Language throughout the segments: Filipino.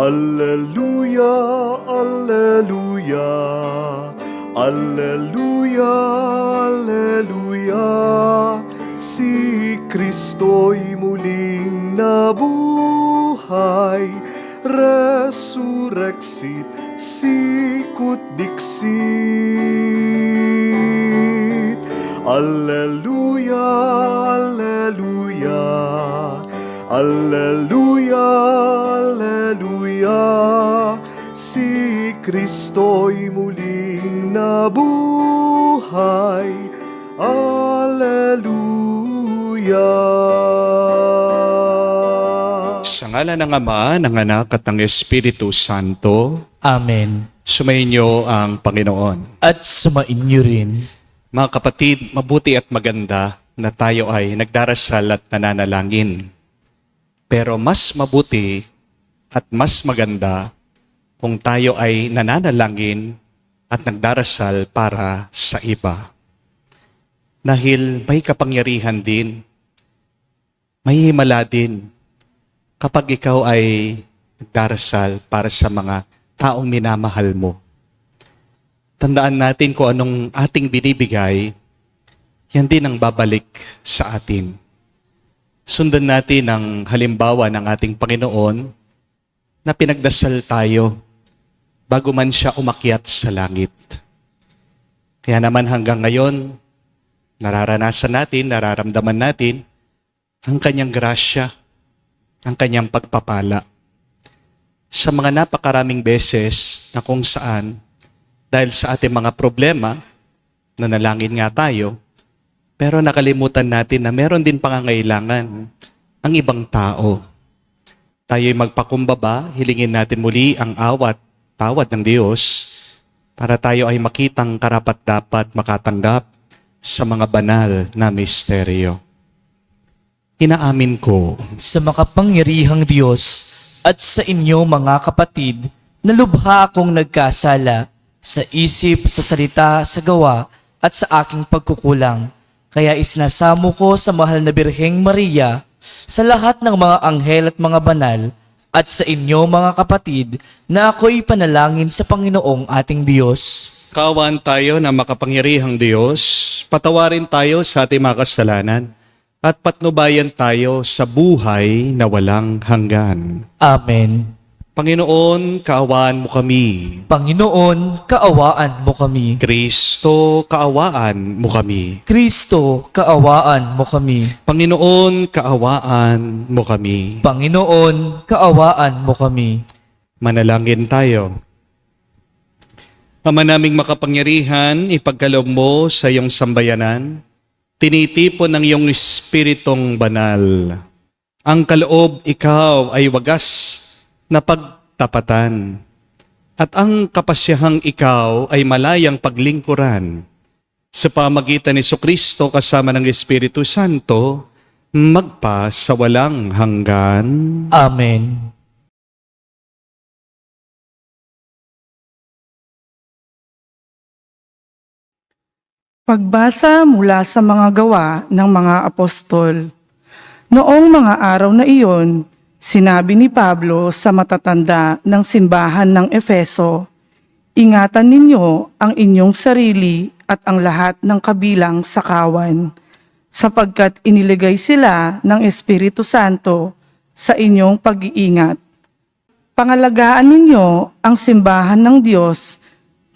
Alleluia, alleluia, alleluia, alleluia. Si Kristo'y muling nabuhay, resurrexit sicut dixit. Alleluia, alleluia, alleluia, alleluia. Si Kristo'y muling nabuhay, alleluia. Sa ngalan ng Ama, ng Anak at ng Espiritu Santo, Amen. sumainyo ang Panginoon. At sumainyo rin. Mga kapatid, mabuti at maganda na tayo ay nagdarasal at nananalangin. Pero mas mabuti at mas maganda kung tayo ay nananalangin at nagdarasal para sa iba. Dahil may kapangyarihan din, may himala din kapag ikaw ay nagdarasal para sa mga taong minamahal mo. Tandaan natin kung anong ating binibigay, yan din ang babalik sa atin. Sundan natin ang halimbawa ng ating Panginoon na pinagdasal tayo bago man siya umakyat sa langit. Kaya naman hanggang ngayon, nararanasan natin, nararamdaman natin ang kanyang grasya, ang kanyang pagpapala. Sa mga napakaraming beses na kung saan, dahil sa ating mga problema, nanalangin nga tayo, pero nakalimutan natin na meron din pangangailangan ang ibang tao. Tayo'y magpakumbaba, hilingin natin muli ang tawad ng Diyos para tayo ay makitang karapat-dapat makatanggap sa mga banal na misteryo. Inaamin ko Sa makapangyarihang Diyos at sa inyo mga kapatid, na lubha akong nagkasala sa isip, sa salita, sa gawa, at sa aking pagkukulang. Kaya isinasamo ko sa mahal na Birheng Maria, sa lahat ng mga anghel at mga banal, at sa inyo mga kapatid, na ako'y panalangin sa Panginoong ating Diyos. kaawaan tayo na makapangyarihang Diyos, patawarin tayo sa ating mga kasalanan, at patnubayan tayo sa buhay na walang hanggan. Amen. Panginoon, kaawaan mo kami. Panginoon, kaawaan mo kami. Kristo, kaawaan mo kami. Kristo, kaawaan mo kami. Panginoon, kaawaan mo kami. Panginoon, kaawaan mo kami. Manalangin tayo. Ama naming makapangyarihan, ipagkaloob mo sa iyong sambayanan, tinitipon ng iyong Espiritong banal. Ang kaloob ikaw ay wagas na pagtapatan, at ang kapasyahang ikaw ay malayang paglingkuran. Sa pamagitan ni Jesucristo kasama ng Espiritu Santo, magpa sa walang hanggan. Amen. Pagbasa mula sa mga gawa ng mga apostol. Noong mga araw na iyon, sinabi ni Pablo sa matatanda ng simbahan ng Efeso, "Ingatan ninyo ang inyong sarili at ang lahat ng kabilang sa kawan, sapagkat iniligay sila ng Espiritu Santo sa inyong pag-iingat. Pangalagaan ninyo ang simbahan ng Diyos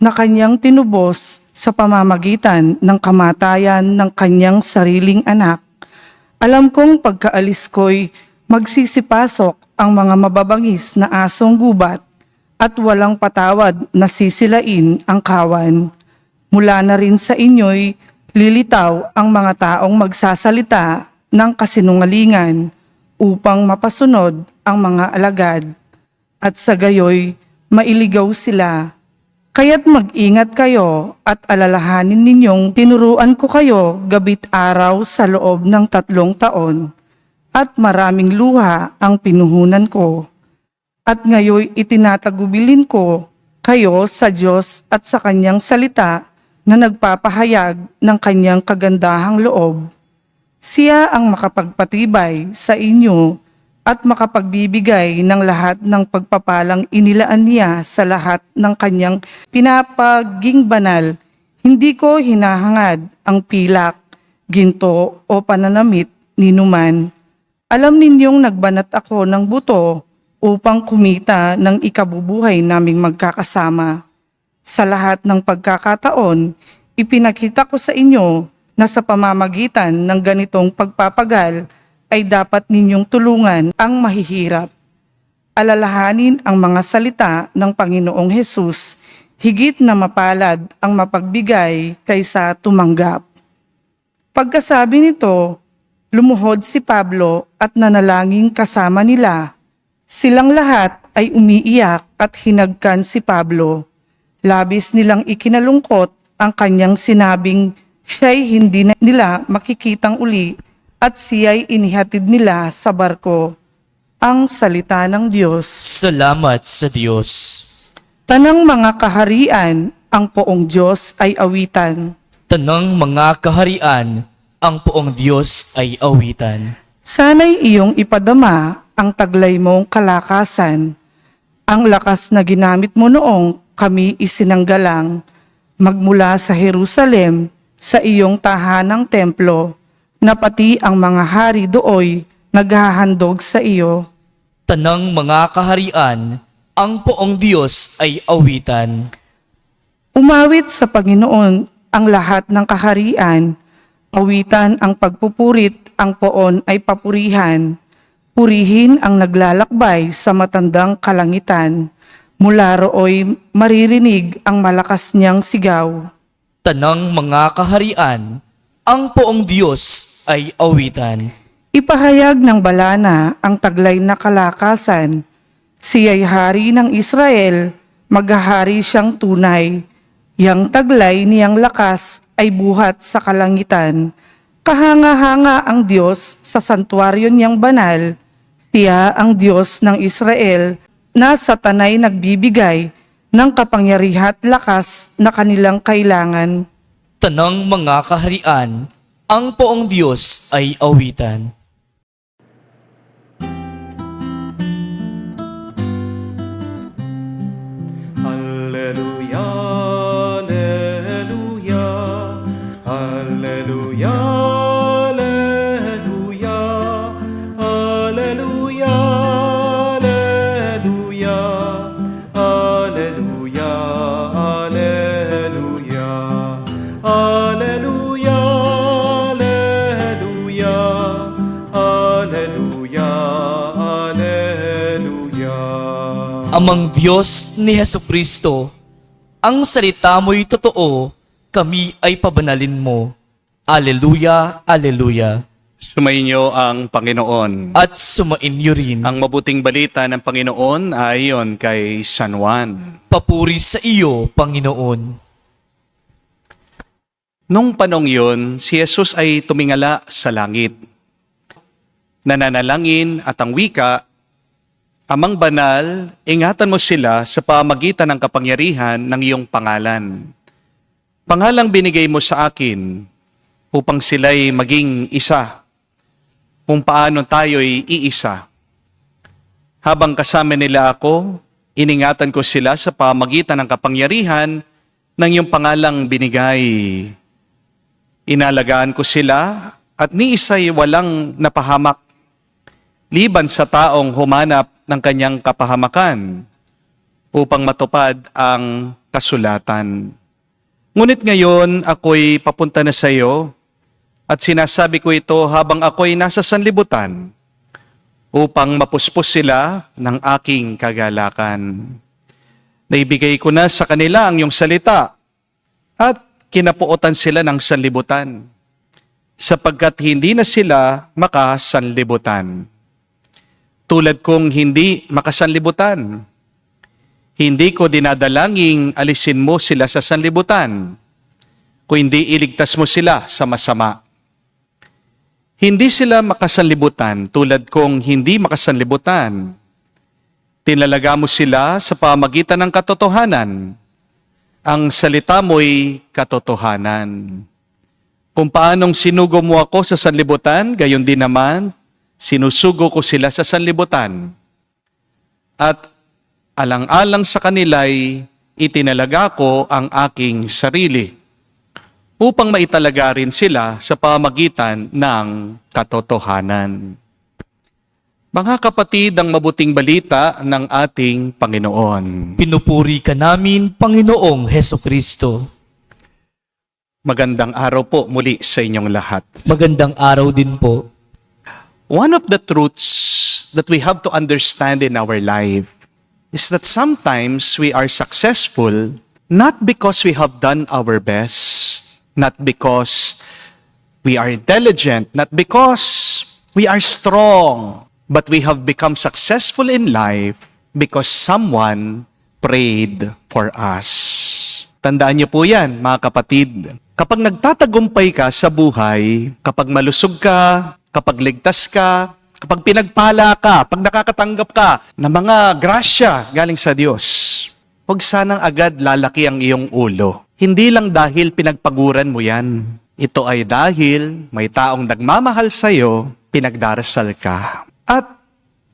na kanyang tinubos sa pamamagitan ng kamatayan ng kanyang sariling anak. Alam kong pagkaalis ko'y magsisipasok ang mga mababangis na asong gubat at walang patawad na sisilain ang kawan. Mula na rin sa inyo'y lilitaw ang mga taong magsasalita ng kasinungalingan upang mapasunod ang mga alagad, at sa gayoy mailigaw sila. Kaya't mag-ingat kayo at alalahanin ninyong tinuruan ko kayo gabit araw sa loob ng 3 taon, at maraming luha ang pinuhunan ko. At ngayoy itinatagubilin ko kayo sa Diyos at sa kanyang salita na nagpapahayag ng kanyang kagandahang loob. Siya ang makapagpatibay sa inyo at makapagbibigay ng lahat ng pagpapalang inilaan niya sa lahat ng kanyang pinapaging banal. Hindi ko hinahangad ang pilak, ginto o pananamit ni numan. Alam ninyong nagbanat ako ng buto upang kumita ng ikabubuhay naming magkakasama. Sa lahat ng pagkakataon, ipinakita ko sa inyo na sa pamamagitan ng ganitong pagpapagal ay dapat ninyong tulungan ang mahihirap. Alalahanin ang mga salita ng Panginoong Hesus, higit na mapalad ang mapagbigay kaysa tumanggap. Pagkasabi nito, lumuhod si Pablo at nanalangin kasama nila. Silang lahat ay umiiyak at hinagkan si Pablo. Labis nilang ikinalungkot ang kanyang sinabing siya'y hindi na nila makikitang uli at siya'y inihatid nila sa barko. Ang salita ng Diyos. Salamat sa Diyos. Tanang mga kaharian, ang poong Diyos ay awitan. Tanang mga kaharian, ang poong Diyos ay awitan. Sana'y iyong ipadama ang taglay mong kalakasan. Ang lakas na ginamit mo noong kami isinanggalang magmula sa Jerusalem sa iyong tahanang templo, na pati ang mga hari dooy naghahandog sa iyo. Tanang mga kaharian, ang poong Diyos ay awitan. Umawit sa Panginoon ang lahat ng kaharian, awitan ang pagpupurit, ang poon ay papurihan. Purihin ang naglalakbay sa matandang kalangitan, mula rooy maririnig ang malakas niyang sigaw. Tanang mga kaharian, ang poong Diyos ay awitan. Ipahayag ng balana ang taglay na kalakasan. Siya'y hari ng Israel, maghahari siyang tunay. Yang taglay niyang lakas ay buhat sa kalangitan. Kahanga-hanga ang Diyos sa santuaryo niyang banal. Siya ang Diyos ng Israel na sa tanay nagbibigay ng kapangyarihan at lakas na kanilang kailangan. Tanang mga kaharian, ang poong Diyos ay awitan. Alleluia, alleluia, alleluia, alleluia, alleluia, alleluia, alleluia, alleluia, alleluia, alleluia, alleluia. Amang Diyos ni Hesukristo, ang salita mo'y totoo, kami ay pabanalin mo. Aleluya, aleluya. Sumainyo ang Panginoon. At sumainyo rin. Ang mabuting balita ng Panginoon ayon kay San Juan. Papuri sa iyo, Panginoon. Nung panong yun, si Jesus ay tumingala sa langit. Nananalangin at ang wika, Amang banal, ingatan mo sila sa pamagitan ng kapangyarihan ng iyong pangalan. Pangalang binigay mo sa akin upang sila'y maging isa, kung paano tayo'y iisa. Habang kasama nila ako, iningatan ko sila sa pamagitan ng kapangyarihan ng iyong pangalang binigay. Inalagaan ko sila at ni isa'y walang napahamak, liban sa taong humanap ng kanyang kapahamakan upang matupad ang kasulatan. Ngunit ngayon ako'y papunta na sa iyo at sinasabi ko ito habang ako'y nasa sanlibutan upang mapuspos sila ng aking kagalakan. Naibigay ko na sa kanila ang iyong salita at kinapuotan sila ng sanlibutan sapagkat hindi na sila makasanlibutan. Tulad kong hindi makasanlibutan. Hindi ko dinadalangin alisin mo sila sa sanlibutan, kundi iligtas mo sila sa masama. Hindi sila makasanlibutan tulad kong hindi makasanlibutan. Tinalaga mo sila sa pamagitan ng katotohanan. Ang salita mo'y katotohanan. Kung paanong sinugo mo ako sa sanlibutan, gayon din naman, sinusugo ko sila sa sanlibutan. At alang-alang sa kanila'y itinalaga ko ang aking sarili upang maitalaga rin sila sa pamagitan ng katotohanan. Mga kapatid, ang mabuting balita ng ating Panginoon. Pinupuri ka namin, Panginoong Hesukristo. Magandang araw po muli sa inyong lahat. Magandang araw din po. One of the truths that we have to understand in our life is that sometimes we are successful not because we have done our best, not because we are intelligent, not because we are strong, but we have become successful in life because someone prayed for us. Tandaan niyo po yan, mga kapatid. Kapag nagtatagumpay ka sa buhay, kapag malusog ka, kapag ligtas ka, kapag pinagpala ka, pag nakakatanggap ka ng mga grasya galing sa Diyos, huwag sanang agad lalaki ang iyong ulo. Hindi lang dahil pinagpaguran mo yan. Ito ay dahil may taong nagmamahal sa'yo, pinagdarasal ka. At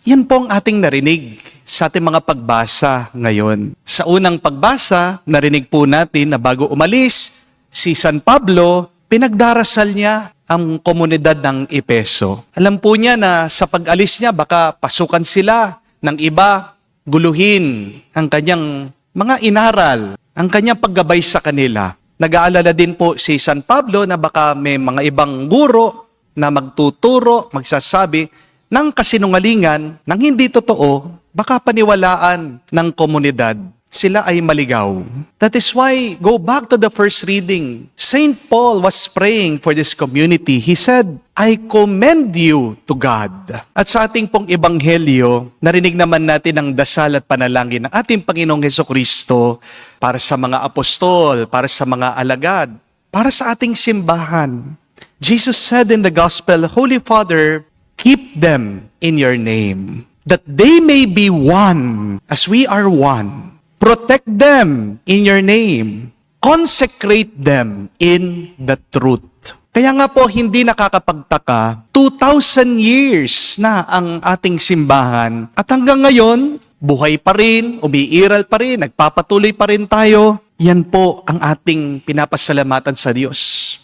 yan po ang ating narinig sa ating mga pagbasa ngayon. Sa unang pagbasa, narinig po natin na bago umalis, si San Pablo, pinagdarasal niya ang komunidad ng Efeso. Alam po niya na sa pag-alis niya, baka pasukan sila ng iba, guluhin ang kanyang mga inaral, ang kanyang paggabay sa kanila. Nag-aalala din po si San Pablo na baka may mga ibang guro na magtuturo, magsasabi ng kasinungalingan, ng hindi totoo, baka paniwalaan ng komunidad. Sila ay maligaw. That is why, go back to the first reading. Saint Paul was praying for this community. He said, I commend you to God. At sa ating pong ebanghelyo, narinig naman natin ang dasal at panalangin ng ating Panginoong Hesukristo para sa mga apostol, para sa mga alagad, para sa ating simbahan. Jesus said in the Gospel, Holy Father, keep them in your name, that they may be one as we are one. Protect them in your name. Consecrate them in the truth. Kaya nga po, hindi nakakapagtaka, 2,000 years na ang ating simbahan. At hanggang ngayon, buhay pa rin, umiiral pa rin, nagpapatuloy pa rin tayo. Yan po ang ating pinapasalamatan sa Diyos.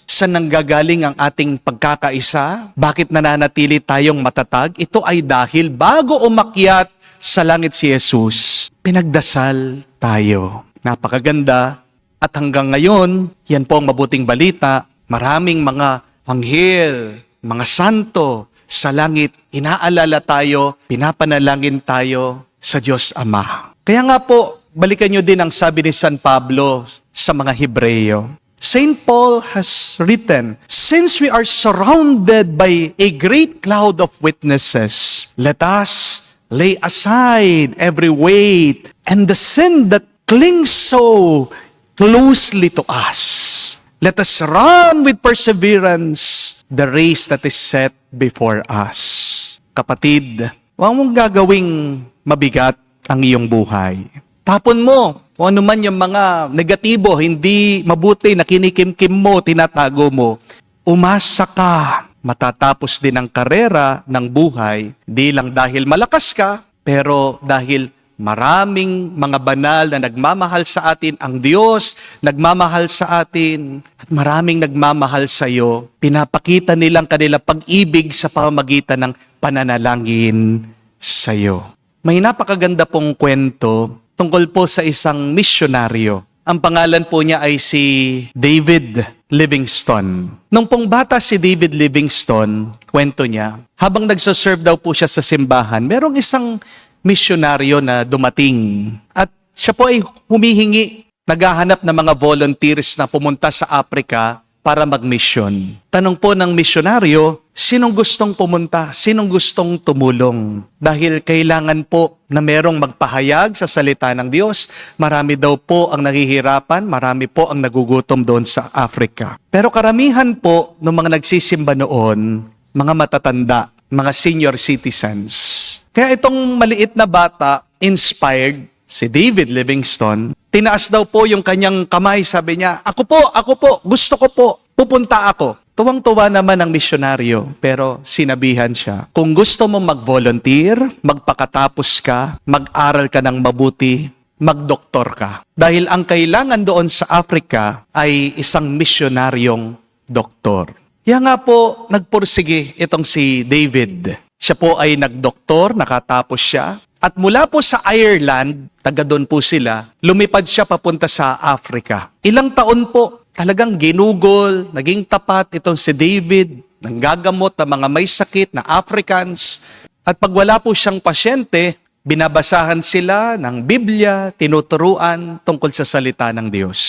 Saan nanggagaling ang ating pagkakaisa? Bakit nananatili tayong matatag? Ito ay dahil bago umakyat sa langit si Jesus, pinagdasal tayo. Napakaganda. At hanggang ngayon, yan po ang mabuting balita. Maraming mga anghel, mga santo sa langit, inaalala tayo, pinapanalangin tayo sa Diyos Ama. Kaya nga po, balikan nyo din ang sabi ni San Pablo sa mga Hebreyo. Saint Paul has written, since we are surrounded by a great cloud of witnesses, let us lay aside every weight and the sin that clings so closely to us. Let us run with perseverance the race that is set before us. Kapatid, huwag mong gagawing mabigat ang iyong buhay. Tapon mo kung ano man yung mga negatibo, hindi mabuti na kinikimkim mo, tinatago mo. Umasa ka. Matatapos din ang karera ng buhay, di lang dahil malakas ka, pero dahil maraming mga banal na nagmamahal sa atin, ang Diyos nagmamahal sa atin, at maraming nagmamahal sa iyo, pinapakita nilang kanilang pag-ibig sa pamamagitan ng pananalangin sa iyo. May napakaganda pong kwento tungkol po sa isang misyonaryo. Ang pangalan po niya ay si David Livingstone. Nung pong bata si David Livingstone, kwento niya, habang nagsaserve daw po siya sa simbahan, merong isang misyonaryo na dumating. At siya po ay humihingi, naghahanap ng mga volunteers na pumunta sa Africa para mag-mission. Tanong po ng misyonaryo, sinong gustong pumunta? Sinong gustong tumulong? Dahil kailangan po na merong magpahayag sa salita ng Diyos. Marami daw po ang nahihirapan, marami po ang nagugutom doon sa Africa. Pero karamihan po ng mga nagsisimba noon, mga matatanda, mga senior citizens. Kaya itong maliit na bata, inspired, si David Livingstone, tinaas daw po yung kanyang kamay, sabi niya, ako po, gusto ko po, pupunta ako. Tuwang-tuwa naman ang misyonaryo, pero sinabihan siya, kung gusto mo mag-volunteer, magpakatapos ka, mag-aral ka ng mabuti, magdoktor ka. Dahil ang kailangan doon sa Africa ay isang misyonaryong doktor. Kaya nga po, nagpursige itong si David. Siya po ay nagdoktor, nakatapos siya. At mula po sa Ireland, taga doon po sila, lumipad siya papunta sa Africa. Ilang taon po, talagang ginugol, naging tapat itong si David, nanggagamot ng mga may sakit na Africans. At pag wala po siyang pasyente, binabasahan sila ng Biblia, tinuturuan tungkol sa salita ng Diyos.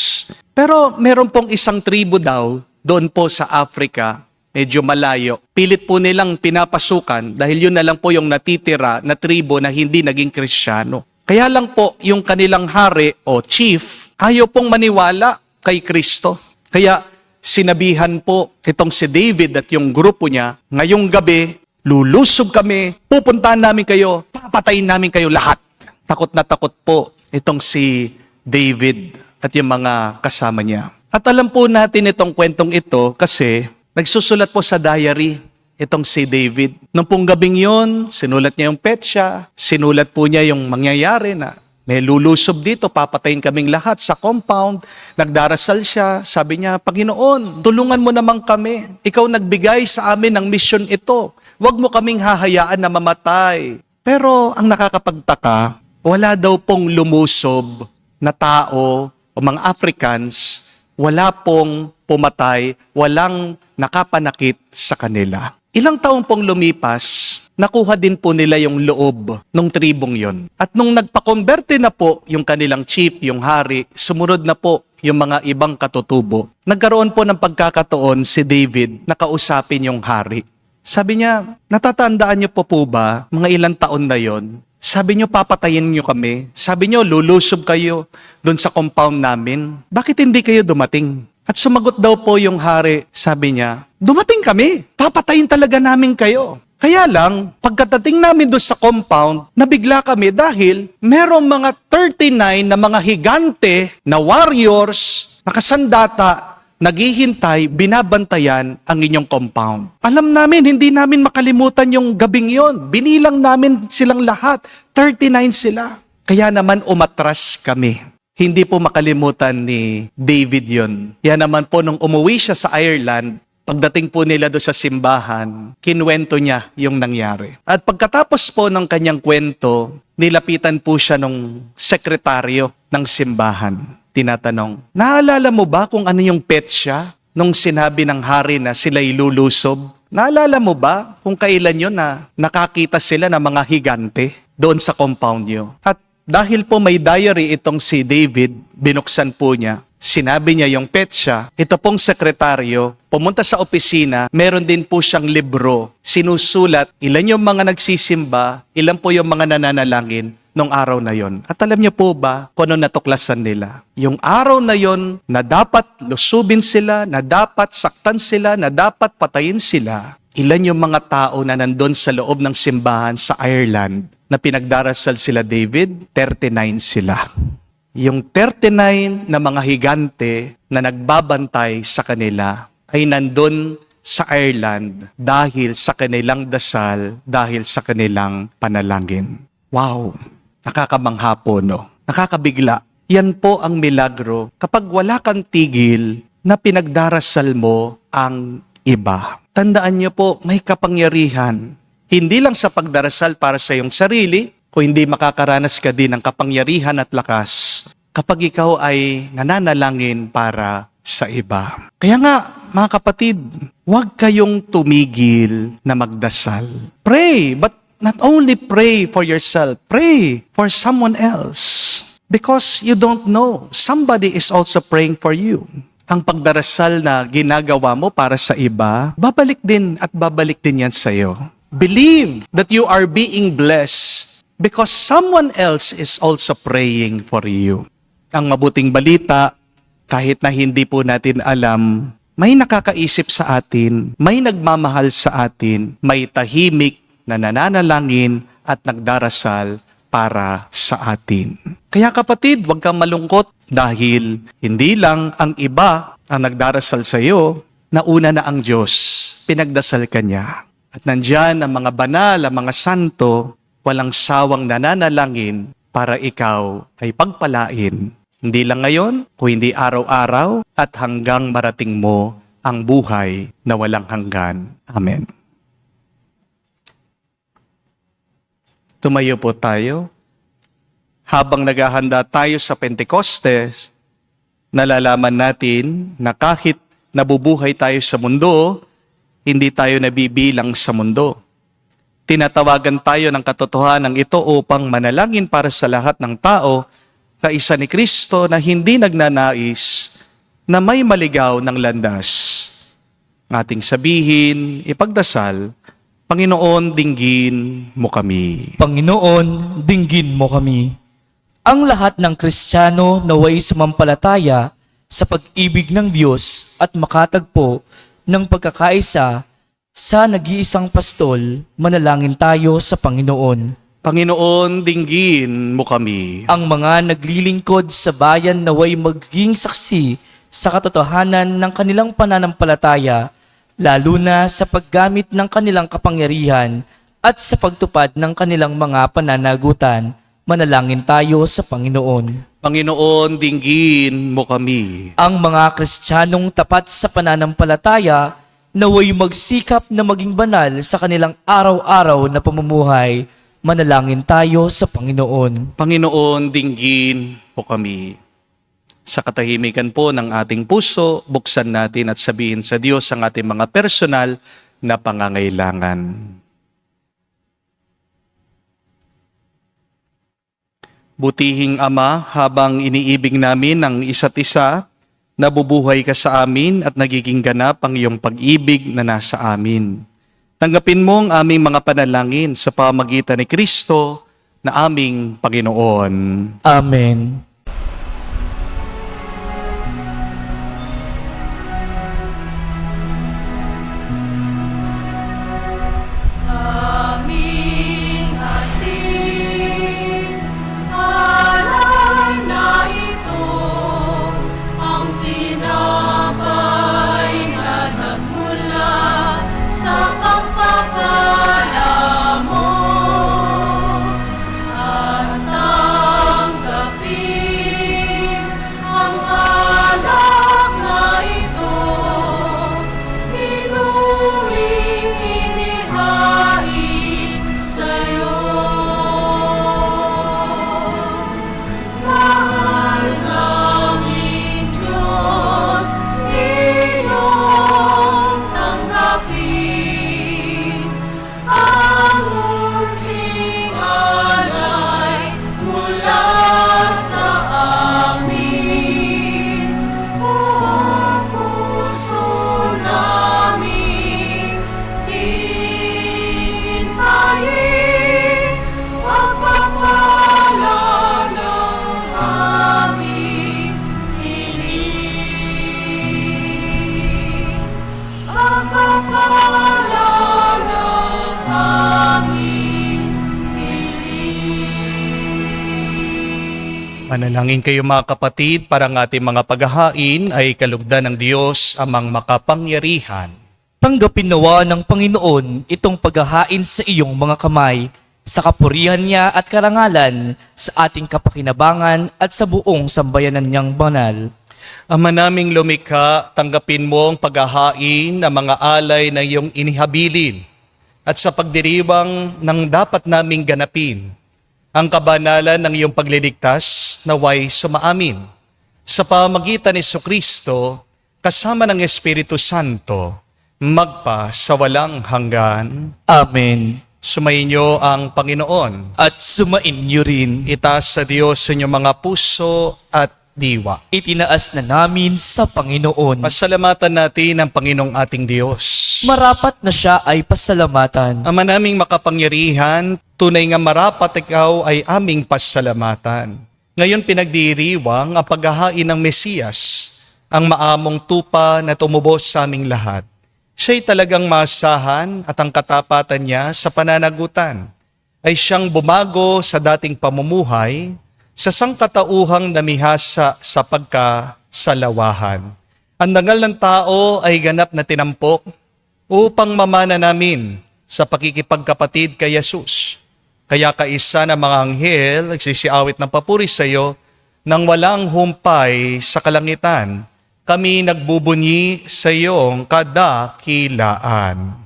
Pero meron pong isang tribo daw, doon po sa Africa, medyo malayo. Pilit po nilang pinapasukan dahil yun na lang po yung natitira na tribo na hindi naging Kristiyano. Kaya lang po yung kanilang hari o chief, ayaw pong maniwala kay Kristo. Kaya sinabihan po itong si David at yung grupo niya, ngayong gabi, lulusob kami, pupuntahan namin kayo, papatayin namin kayo lahat. Takot na takot po itong si David at yung mga kasama niya. At alam po natin itong kwentong ito kasi nagsusulat po sa diary itong si David. Nung pong gabing yon, sinulat niya yung petsa, sinulat po niya yung mangyayari na may lulusob dito, papatayin kaming lahat sa compound. Nagdarasal siya, sabi niya, Panginoon, tulungan mo naman kami. Ikaw nagbigay sa amin ng mission ito. Huwag mo kaming hahayaan na mamatay. Pero ang nakakapagtaka, wala daw pong lumusob na tao o mga Africans, wala pong pumatay, walang nakapanakit sa kanila. Ilang taong pong lumipas, nakuha din po nila yung loob ng tribong yon. At nung nagpakonberte na po yung kanilang chief, yung hari, sumunod na po yung mga ibang katutubo. Nagkaroon po ng pagkakataon si David na kausapin yung hari. Sabi niya, natatandaan niyo po ba, mga ilang taon na yon? Sabi niyo, papatayin niyo kami. Sabi niyo, lulusob kayo doon sa compound namin. Bakit hindi kayo dumating? At sumagot daw po yung hari, sabi niya, dumating kami. Papatayin talaga namin kayo. Kaya lang, pagkatating namin doon sa compound, nabigla kami dahil merong mga 39 na mga higante na warriors, nakasandata, naghihintay, binabantayan ang inyong compound. Alam namin, hindi namin makalimutan yung gabing yon. Binilang namin silang lahat. 39 sila. Kaya naman umatras kami. Hindi po makalimutan ni David yon. Kaya naman po nung umuwi siya sa Ireland, pagdating po nila doon sa simbahan, kinwento niya yung nangyari. At pagkatapos po ng kanyang kwento, nilapitan po siya nung sekretaryo ng simbahan. Tinatanong, naalala mo ba kung ano yung petsa nung sinabi ng hari na sila'y lulusob? Naalala mo ba kung kailan yun na nakakita sila ng mga higante doon sa compound nyo? At dahil po may diary itong si David, binuksan po niya, sinabi niya yung petsa, ito pong sekretaryo, pumunta sa opisina, meron din po siyang libro, sinusulat, ilan yung mga nagsisimba, ilan po yung mga nananalangin, nung araw na yon. At alam niyo po ba kung ano natuklasan nila? Yung araw na yon na dapat lusubin sila, na dapat saktan sila, na dapat patayin sila, ilan yung mga tao na nandun sa loob ng simbahan sa Ireland na pinagdarasal sila David? 39 sila. Yung 39 na mga higante na nagbabantay sa kanila ay nandun sa Ireland dahil sa kanilang dasal, dahil sa kanilang panalangin. Wow! Nakakamangha po, no? Nakakabigla. Yan po ang milagro kapag wala kang tigil na pinagdarasal mo ang iba. Tandaan niyo po, may kapangyarihan. Hindi lang sa pagdarasal para sa iyong sarili, kung hindi makakaranas ka din ng kapangyarihan at lakas kapag ikaw ay nananalangin para sa iba. Kaya nga, mga kapatid, huwag kayong tumigil na magdasal. Pray, but not only pray for yourself, pray for someone else. Because you don't know, somebody is also praying for you. Ang pagdarasal na ginagawa mo para sa iba, babalik din at babalik din yan sa'yo. Believe that you are being blessed because someone else is also praying for you. Ang mabuting balita, kahit na hindi po natin alam, may nakakaisip sa atin, may nagmamahal sa atin, may tahimik na nananalangin at nagdarasal para sa atin. Kaya kapatid, huwag kang malungkot dahil hindi lang ang iba ang nagdarasal sa iyo, nauna na ang Diyos, pinagdasal ka niya. At nandyan ang mga banal, ang mga santo, walang sawang nananalangin para ikaw ay pagpalain. Hindi lang ngayon, kung hindi araw-araw at hanggang marating mo ang buhay na walang hanggan. Amen. Tumayo po tayo. Habang naghahanda tayo sa Pentecostes, nalalaman natin na kahit nabubuhay tayo sa mundo, hindi tayo nabibilang sa mundo. Tinatawagan tayo ng katotohanan ito upang manalangin para sa lahat ng tao, kaisa ni Kristo na hindi nagnanais na may maligaw ng landas. Ating sabihin, ipagdasal, Panginoon, dinggin mo kami. Panginoon, dinggin mo kami. Ang lahat ng Kristiyano naway sumampalataya sa pag-ibig ng Diyos at makatagpo ng pagkakaisa sa nag-iisang pastol, manalangin tayo sa Panginoon. Panginoon, dinggin mo kami. Ang mga naglilingkod sa bayan naway magiging saksi sa katotohanan ng kanilang pananampalataya, lalo na sa paggamit ng kanilang kapangyarihan at sa pagtupad ng kanilang mga pananagutan. Manalangin tayo sa Panginoon. Panginoon, dinggin mo kami. Ang mga Kristiyanong tapat sa pananampalataya naway magsikap na maging banal sa kanilang araw-araw na pamumuhay. Manalangin tayo sa Panginoon. Panginoon, dinggin mo kami. Sa katahimikan po ng ating puso, buksan natin at sabihin sa Diyos ang ating mga personal na pangangailangan. Butihing Ama, habang iniibig namin ang isa't isa, nabubuhay ka sa amin at nagiging ganap ang iyong pag-ibig na nasa amin. Tanggapin mo ang aming mga panalangin sa pamagitan ni Kristo na aming Panginoon. Amen. Aming ating alay na ito, ang tinapay na nagmula sa pagpapala mo, at tanggapin ang alak na ito, inuwing inihain sa'yo. Mahal naming Diyos, iyong tanggapin ang munting alay mula sa amin. Buong puso namin hintayin pagpapala ng aming hiling. Pagpapala ng aming hiling. Manalangin kayo mga kapatid para ang ating mga paghahain ay kalugdan ng Diyos amang makapangyarihan. Tanggapin nawa ng Panginoon itong paghahain sa iyong mga kamay, sa kapurihan niya at karangalan, sa ating kapakinabangan at sa buong sambayanan niyang banal. Ama naming lumikha, tanggapin mo ang paghahain ng mga alay na iyong inihabilin at sa pagdiriwang ng dapat naming ganapin. Ang kabanalan ng iyong pagliligtas naway sumaamin. Sa pamagitan ni Jesucristo, kasama ng Espiritu Santo, magpa sa walang hanggan. Amen. Sumainyo ang Panginoon. At sumain niyo rin. Itaas sa Diyos sa inyong mga puso at diwa. Itinaas na namin sa Panginoon. Pasalamatan natin ang Panginoong ating Diyos. Marapat na siya ay pasalamatan. Ama naming makapangyarihan, tunay nga marapat ikaw ay aming pasalamatan. Ngayon pinagdiriwang ang paghahain ng Mesiyas, ang maamong tupa na tumubos sa aming lahat. Siya'y talagang maasahan at ang katapatan niya sa pananagutan ay siyang bumago sa dating pamumuhay sa sangkatauhang namihasa sa pagkasalawahan. Ang dangal ng tao ay ganap na tinampok upang mamana namin sa pakikipagkapatid kay Jesus. Kaya kaisa ng mga anghel nagsisiawit ng papuri sa iyo nang walang humpay sa kalangitan. Kami nagbubunyi sa iyong kadakilaan.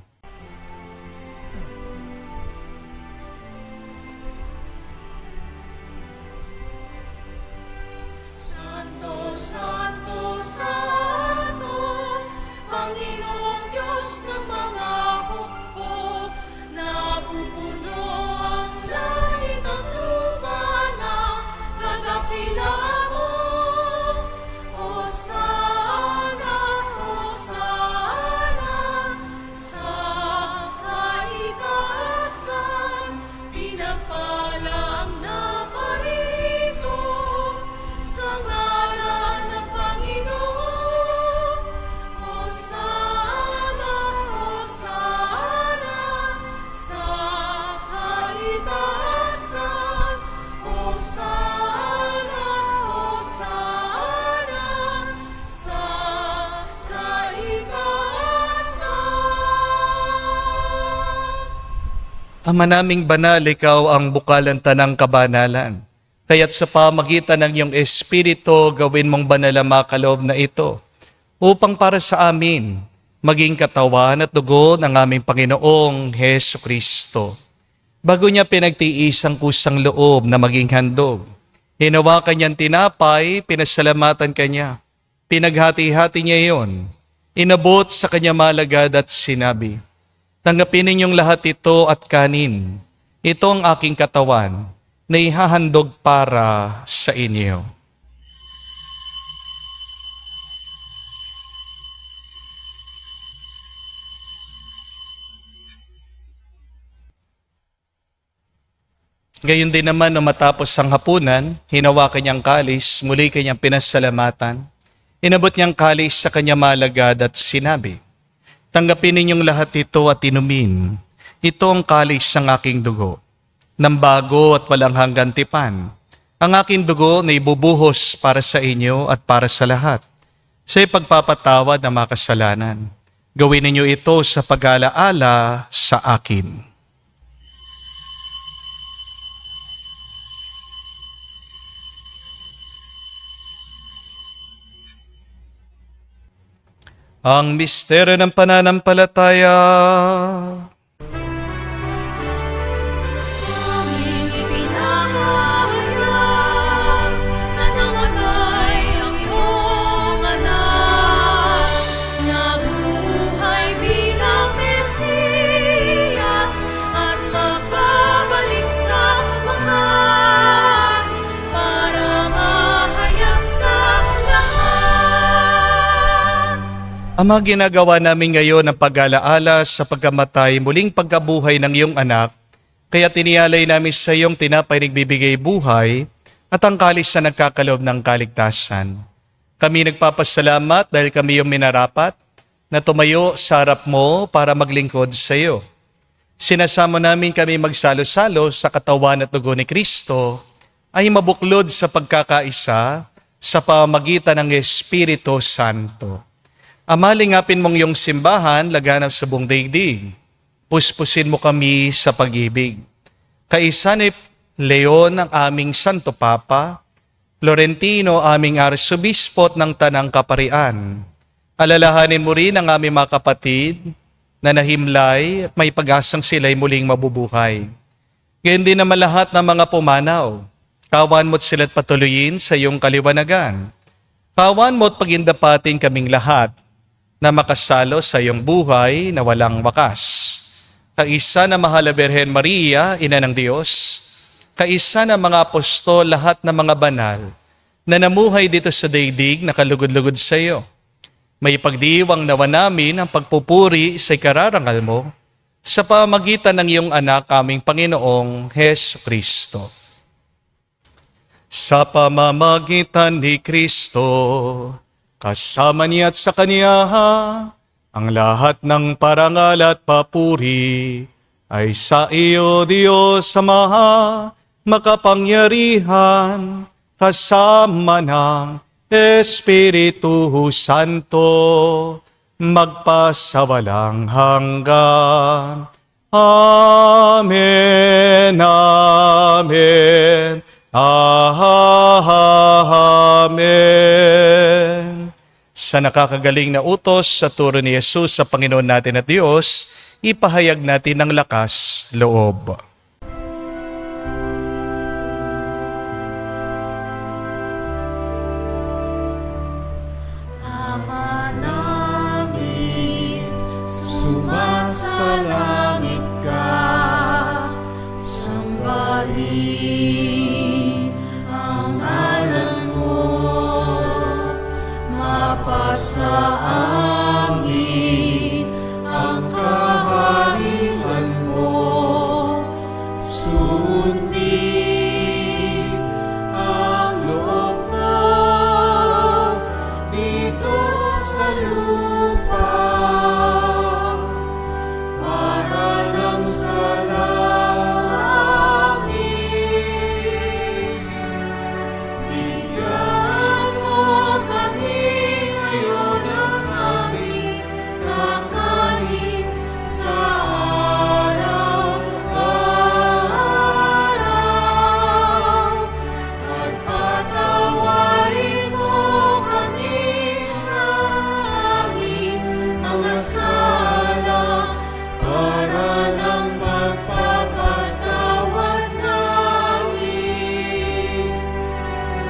Santo, Santo, Santo, Panginoong Diyos ng mga hukbo, napupuno ang langit at lupa ng kadakilaan mo. Hosana, Hosana, sa kaitaasan, pinagpala ang naparirito sa ngalan ng Panginoon. Hosana, Hosana, sa kaitaasan. Hosana, Hosana, sa kaitaasan. Ama naming banal, ikaw ang bukalan tanang kabanalan. Kaya't sa pamagitan ng iyong Espiritu, gawin mong banal ang mga kaloob na ito, upang para sa amin, maging katawan at dugo ng aming Panginoong Hesu Kristo. Bago niya pinagtiis ang kusang loob na maging handog, hinawakan niyang tinapay, pinasalamatan kanya. Pinaghati-hati niya iyon, inabot sa kanya malagad at sinabi, tanggapin ninyong lahat ito at kanin. Ito ang aking katawan na ihahandog para sa inyo. Gayon din naman nung matapos ang hapunan, hinawakan niyang kalis, muli kanyang pinasalamatan. Inabot niyang kalis sa kanya malagad at sinabi, tanggapin ninyong lahat ito at inumin. Ito ang kalis ng aking dugo, ng bago at walang hanggan tipan. Ang aking dugo na ibubuhos para sa inyo at para sa lahat, sa ipagpapatawad ng mga kasalanan. Gawin ninyo ito sa pag-alaala sa akin. Ang misteryo ng pananampalataya. Aming ipinahayag na namatay ang iyong anak, nabuhay bilang Mesiyas at magbabalik sa wakas para mahayag sa lahat. Ama, ginagawa namin ngayon ang pag-alaala sa pagkamatay, muling pagkabuhay ng iyong anak, kaya tiniyalay namin sa iyong tinapay nagbibigay buhay at ang kalis na nagkakaloob ng kaligtasan. Kami nagpapasalamat dahil kami yung minarapat na tumayo sa harap mo para maglingkod sa iyo. Sinasamo namin kami magsalo-salo sa katawan at dugo ni Kristo ay mabuklod sa pagkakaisa sa pamamagitan ng Espiritu Santo. Ama, lingapin mong iyong simbahan, laganap sa buong daigdig. Puspusin mo kami sa pag-ibig. Kaisa ni Leon ang aming Santo Papa, Florentino aming Arsobispot ng Tanang Kaparian. Alalahanin mo rin ang aming mga kapatid na nahimlay at may pag-asang sila'y muling mabubuhay. Gayon din naman lahat ng mga pumanaw. Kawan mo't sila't patuloyin sa iyong kaliwanagan. Kawan mo't pagindapatin kaming lahat na makasalo sa iyong buhay na walang wakas. Kaisa na mahal na Birhen Maria, Ina ng Diyos, kaisa na mga apostol, lahat ng mga banal, na namuhay dito sa daigdig na kalugod-lugod sa iyo. May pagdiwang nawa namin ang pagpupuri sa ikararangal mo sa pamagitan ng iyong anak, aming Panginoong Hesu Kristo. Sa pamamagitan ni Kristo, kasama niya at sa Kaniya, ang lahat ng parangal at papuri ay sa iyo, Diyos Ama, makapangyarihan, kasama ng Espiritu Santo, magpasawalang hanggan. Amen, amen, amen. Sa nakakagaling na utos sa turo ni Jesus sa Panginoon natin at Diyos, ipahayag natin ng lakas loob. Ama namin, sumasalangit ka, sambahin ang ngalan mo, mapasa amin ang kaharian mo, sundin ang loob mo dito sa lupa para nang sa langit. Bigyan mo kami ngayon ng aming kakanin sa araw-araw at patawarin mo kami sa aming mga sala para ng pagpapatawad namin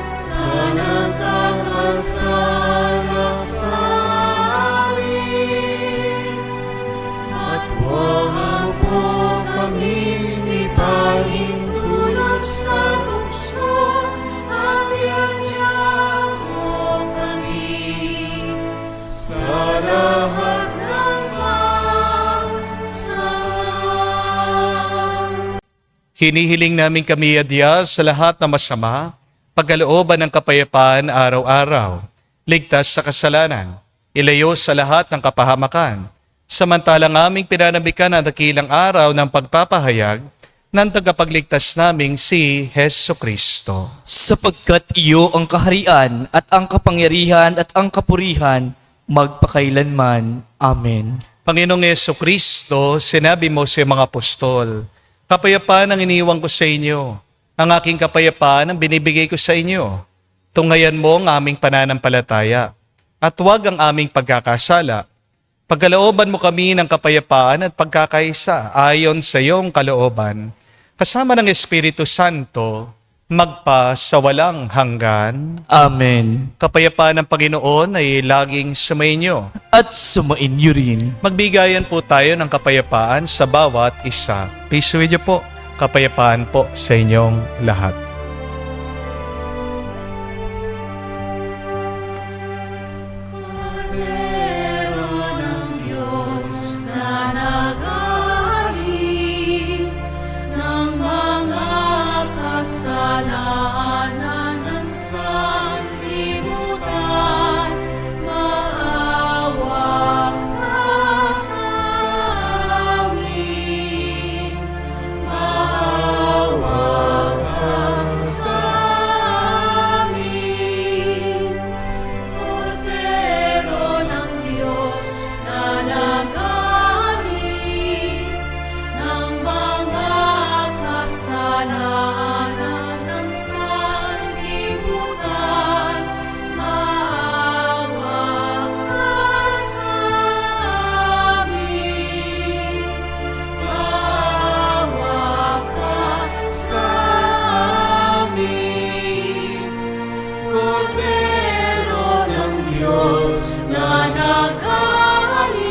sa nagkakasala sa amin. At huwag mo kaming ipahintulot sa tukso, at iadya mo kami sa lahat ng masama. Hinihiling namin kami adya sa lahat na masama, pagkalooban ng kapayapaan araw-araw, ligtas sa kasalanan, ilayo sa lahat ng kapahamakan, samantalang aming pinanambikan ang dakilang araw ng pagpapahayag ng tagapagligtas naming si Hesu Kristo. Sapagkat iyo ang kaharian at ang kapangyarihan at ang kapurihan magpakailanman. Amen. Panginoong Hesu Kristo, sinabi mo sa mga apostol, kapayapaan ang iniwan ko sa inyo, ang aking kapayapaan ang binibigay ko sa inyo. Tunghayan mo ang aming pananampalataya, at huwag ang aming pagkakasala. Pagkalooban mo kami ng kapayapaan at pagkakaisa ayon sa iyong kalooban, kasama ng Espiritu Santo, magpa sa walang hanggan. Amen. Kapayapaan ng Panginoon ay laging sumainyo. At sumainyo rin. Magbigayan po tayo ng kapayapaan sa bawat isa. Peace with you po. Kapayapaan po sa inyong lahat. Kordero ng Diyos na nag-aalis ng mga kasalanan ng sanlibutan, maawa ka sa amin. Maawa ka sa amin. Kordero ng Diyos na nag-aalis ng mga kasalanan ng sanlibutan, maawa ka sa amin. Maawa ka sa amin. Kordero ng Diyos na nag-aalis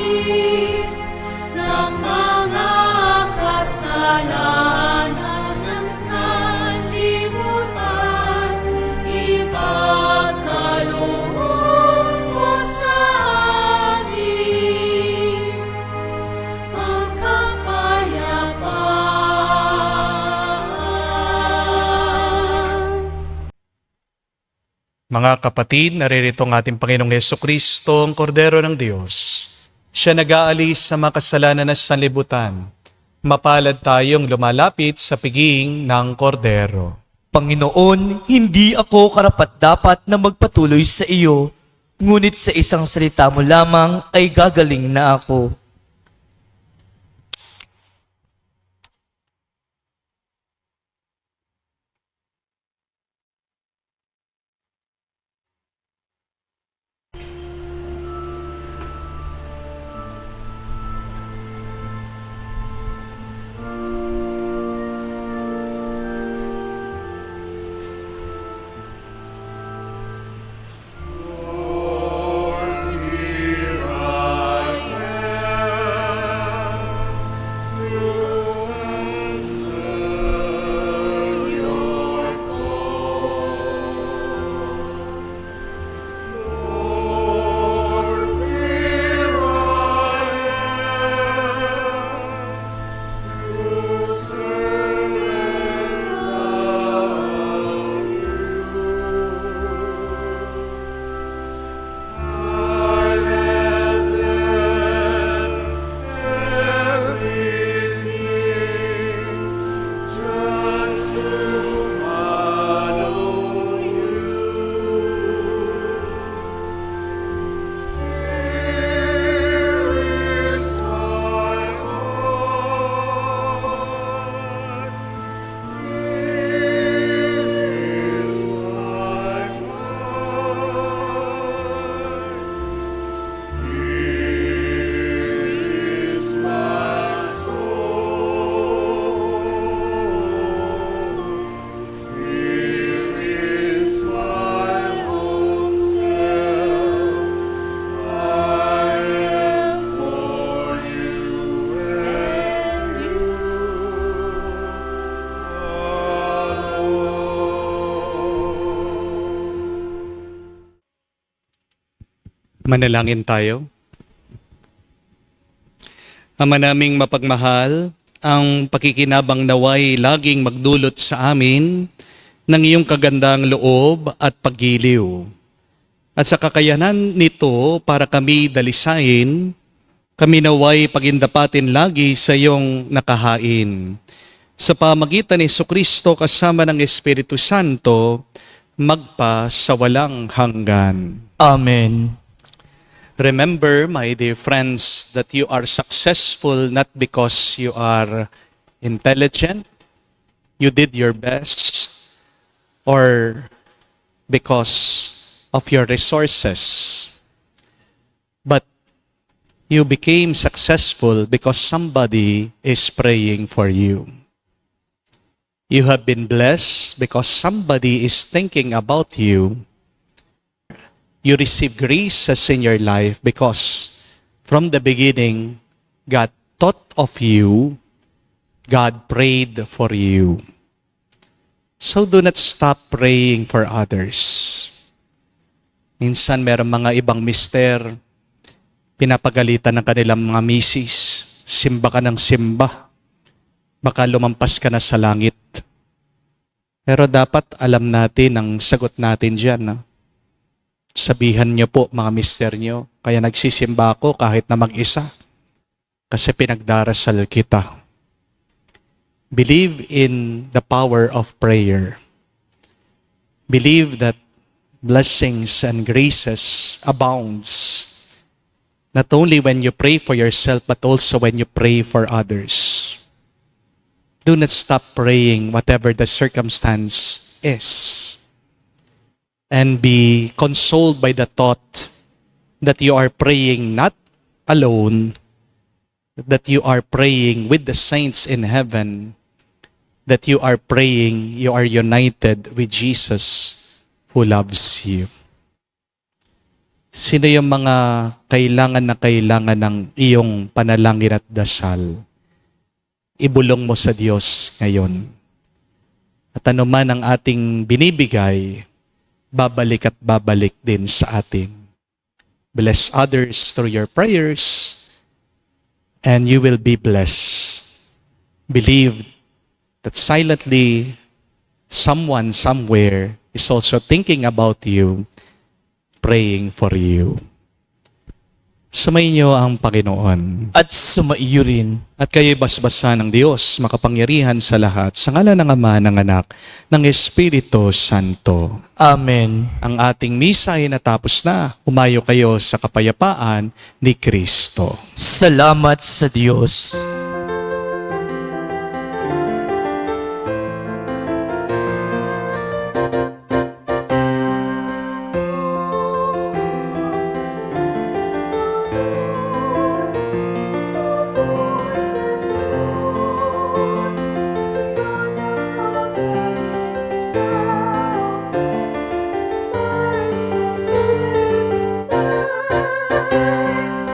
ng mga kasalanan ng sanlibutan, ipagkaloob mo sa amin ang kapayapaan. Mga kapatid, naririto ang ating Panginoong Heso Kristo, ang Kordero ng Diyos. Siya nag-aalis sa mga kasalanan ng sanlibutan. Mapalad tayong lumalapit sa piging ng Kordero. Panginoon, hindi ako karapat-dapat na magpatuloy sa iyo, ngunit sa isang salita mo lamang ay gagaling na ako. Manalangin tayo. Ama naming mapagmahal, ang pakikinabang naway laging magdulot sa amin ng iyong kagandang loob at paggiliw. At sa kakayanan nito para kami dalisain, kami naway pagindapatin lagi sa iyong nakahain. Sa pamagitan ni Jesucristo kasama ng Espiritu Santo, magpa sa walang hanggan. Amen. Remember, my dear friends, that you are successful not because you are intelligent, you did your best, or because of your resources. But you became successful because somebody is praying for you. You have been blessed because somebody is thinking about you. You receive graces in your life because from the beginning, God thought of you, God prayed for you. So do not stop praying for others. Minsan meron mga ibang mister, pinapagalitan ng kanilang mga misis, simba ka ng simba, baka lumampas ka na sa langit. Pero dapat alam natin ang sagot natin dyan. Sabihan niyo po mga mister niyo, kaya nagsisimba ako kahit na mag-isa. Kasi pinagdarasal kita. Believe in the power of prayer. Believe that blessings and graces abounds. Not only when you pray for yourself, but also when you pray for others. Do not stop praying whatever the circumstance is. And be consoled by the thought that you are praying not alone, that you are praying with the saints in heaven, that you are praying, you are united with Jesus who loves you. Sino yung mga kailangan ng iyong panalangin at dasal? Ibulong mo sa Diyos ngayon. At ano man ang ating binibigay, babalik at babalik din sa atin. Bless others through your prayers, and you will be blessed. Believe that silently, someone somewhere is also thinking about you, praying for you. Sumainyo ang Panginoon. At sumaiyo rin. At kayo'y basbasa ng Diyos, makapangyarihan sa lahat, sa ngalan ng Ama, ng Anak, ng Espiritu Santo. Amen. Ang ating misa ay natapos na. Umayo kayo sa kapayapaan ni Kristo. Salamat sa Diyos.